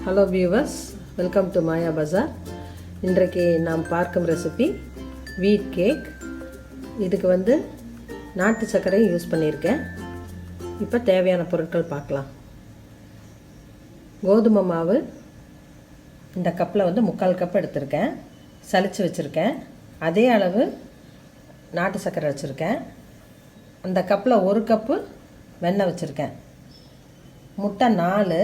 Hello viewers, welcome to மாயா பஜார். இன்றைக்கு நாம் பார்க்கும் ரெசிபி வீட் கேக். இதுக்கு நாட்டு சர்க்கரை யூஸ் பண்ணியிருக்கேன். இப்போ தேவையான பொருட்கள் பார்க்கலாம். கோதுமை மாவு இந்த கப்பில் 3/4 கப் எடுத்திருக்கேன். சலிச்சு வச்சுருக்கேன். அதே அளவு நாட்டு சர்க்கரை வச்சுருக்கேன். அந்த கப்பில் 1 கப்பு வெண்ணெய் வச்சுருக்கேன். முட்டை 4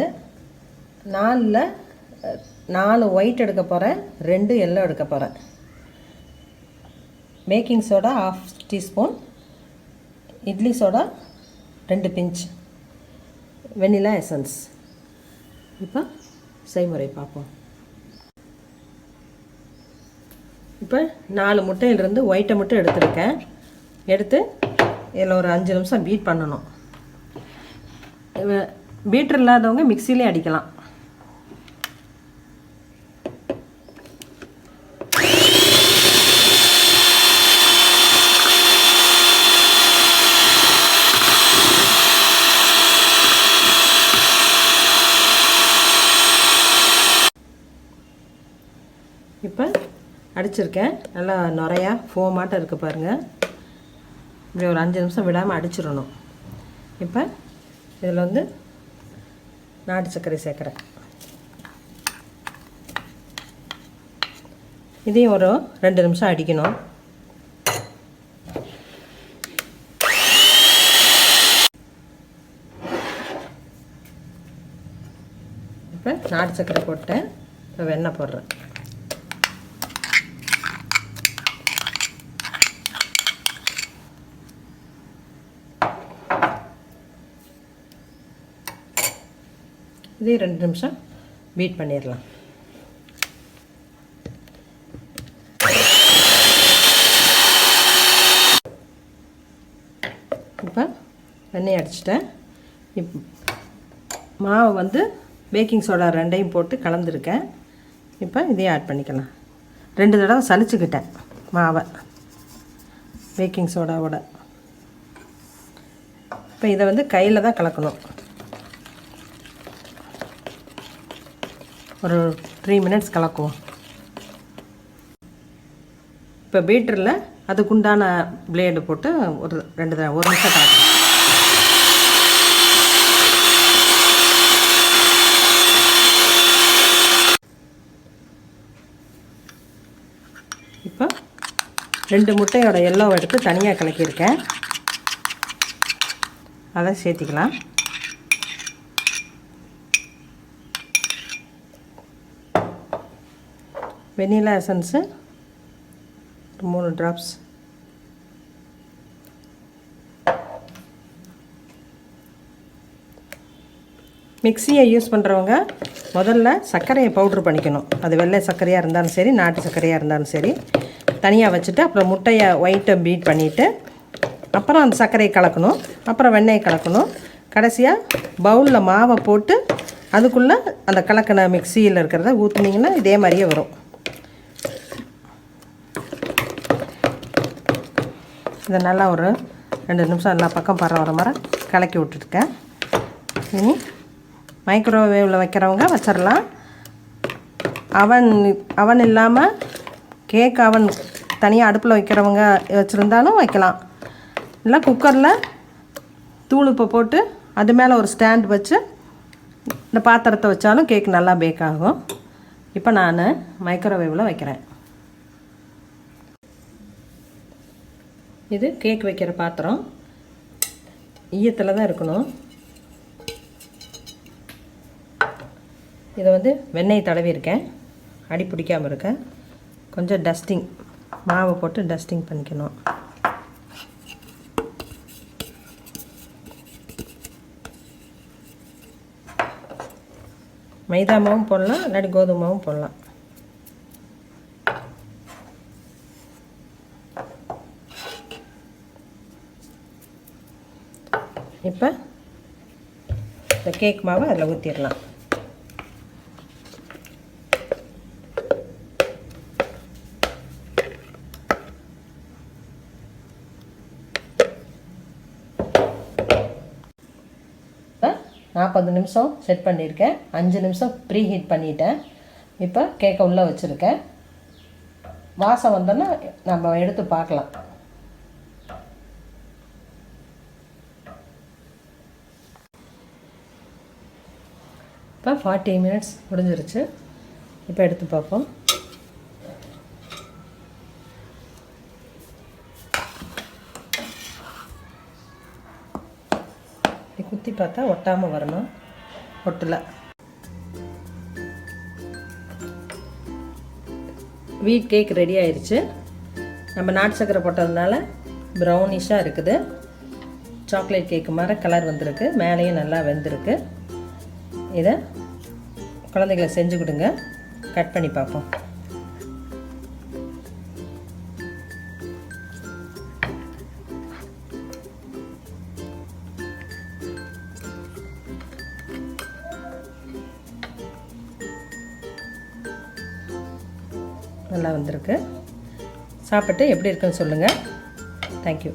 ஒயிட் எடுக்க போகிறேன், 2 எல்லோ எடுக்க போகிறேன். Baking soda 1/2 teaspoon, idli soda 2 pinch, vanilla essence. இப்போ செய்முறை பார்ப்போம். இப்போ 4 முட்டையிலிருந்து ஒயிட்டை மட்டும் எடுத்துருக்கேன். எடுத்து இதில் ஒரு 5 நிமிஷம் பீட் பண்ணணும். பீட்டர் இல்லாதவங்க மிக்சிலே அடிக்கலாம். இப்போ அடிச்சிருக்கேன். நல்லா நிறையா ஃபோமாட்டம் இருக்குது பாருங்கள். இப்படி ஒரு 5 நிமிஷம் விடாமல் அடிச்சிடணும். இப்போ இதில் நாட்டு சர்க்கரை சேர்க்குறேன். இதையும் ஒரு 2 நிமிஷம் அடிக்கணும். இப்போ நாட்டு சர்க்கரை போட்டேன். இப்போ வெண்ணெய் போடுறேன். இதே 2 நிமிஷம் பீட் பண்ணிடலாம். இப்போ வெண்ணெய் அடிச்சிட்டேன். மாவு பேக்கிங் சோடா 2ஐயும் போட்டு கலந்துருக்கேன். இப்போ இதையும் ஆட் பண்ணிக்கலாம். 2 தடவை சலிச்சுக்கிட்டேன் மாவை பேக்கிங் சோடாவோட. இப்போ இதை கையில் தான் கலக்கணும். ஒரு 3 மினிட்ஸ் கலக்குவோம். இப்போ பீட்டரில் அதுக்குண்டான பிளேடு போட்டு ஒரு 1 நிமிஷம் கலக்கணும். இப்போ 2 முட்டையோட எல்லோவை எடுத்து தனியாக கலக்கியிருக்கேன். அதை சேர்த்திக்கலாம். Vanilla essence 3 drops. மிக்சியை யூஸ் பண்ணுறவங்க முதல்ல சர்க்கரையை பவுட்ரு பண்ணிக்கணும். அது வெள்ளை சர்க்கரையாக இருந்தாலும் சரி, நாட்டு சர்க்கரையாக இருந்தாலும் சரி, தனியாக வச்சுட்டு அப்புறம் முட்டையை ஒயிட்டை பீட் பண்ணிவிட்டு அப்புறம் அந்த சர்க்கரையை கலக்கணும். அப்புறம் வெண்ணெயை கலக்கணும். கடைசியாக பவுலில் மாவை போட்டு அதுக்குள்ளே அந்த கலக்கின மிக்சியில் இருக்கிறத ஊற்றுனீங்கன்னா இதே மாதிரியே வரும். இதை நல்லா ஒரு 2 நிமிஷம் எல்லா பக்கம் வர மாதிரி கலக்கி விட்டுருக்கேன். இனி மைக்ரோவேவில் வைக்கிறவங்க வச்சிடலாம். அவன் இல்லாமல் கேக் அவன் தனியாக அடுப்பில் வைக்கிறவங்க வச்சுருந்தாலும் வைக்கலாம். இல்லை குக்கரில் தூள் உப்பு போட்டு அது மேலே ஒரு ஸ்டாண்ட் வச்சு இந்த பாத்திரத்தை வச்சாலும் கேக் நல்லா பேக் ஆகும். இப்போ நான் மைக்ரோவேவில் வைக்கிறேன். இது கேக் வைக்கிற பாத்திரம். ஈயத்தில் தான் இருக்கணும். இதை வெண்ணெய் தடவி இருக்கேன். அடி பிடிக்காமல் இருக்க கொஞ்சம் டஸ்டிங் மாவை போட்டு டஸ்டிங் பண்ணிக்கணும். மைதா மாவும் போடலாம், இல்லாட்டி கோதுமை மாவும் போடலாம். இப்போ இந்த கேக் மாவை அதில் ஊற்றிடலாம். 40 நிமிஷம் செட் பண்ணியிருக்கேன். 5 நிமிஷம் ப்ரீ ஹீட் பண்ணிட்டேன். இப்போ கேக்கை உள்ளே வச்சுருக்கேன். வாசம் வந்தோன்னா நம்ம எடுத்து பார்க்கலாம். இப்போ 40 மினிட்ஸ் முடிஞ்சிருச்சு. இப்போ எடுத்து பார்ப்போம். குத்தி பார்த்தா ஒட்டாமல் வரணும். ஒட்டலை. வீட் கேக் ரெடி ஆயிடுச்சு. நம்ம நாட்டு சக்கரை போட்டதுனால ப்ரௌனிஷாக இருக்குது. சாக்லேட் கேக்கு மாதிரி கலர் வந்திருக்கு. மேலேயும் நல்லா வெந்திருக்கு. இதை குழந்தைகளை செஞ்சு கொடுங்க. கட் பண்ணி பார்ப்போம். நல்லா வந்திருக்கு. சாப்பிட்டு எப்படி இருக்குன்னு சொல்லுங்கள். தேங்க்யூ.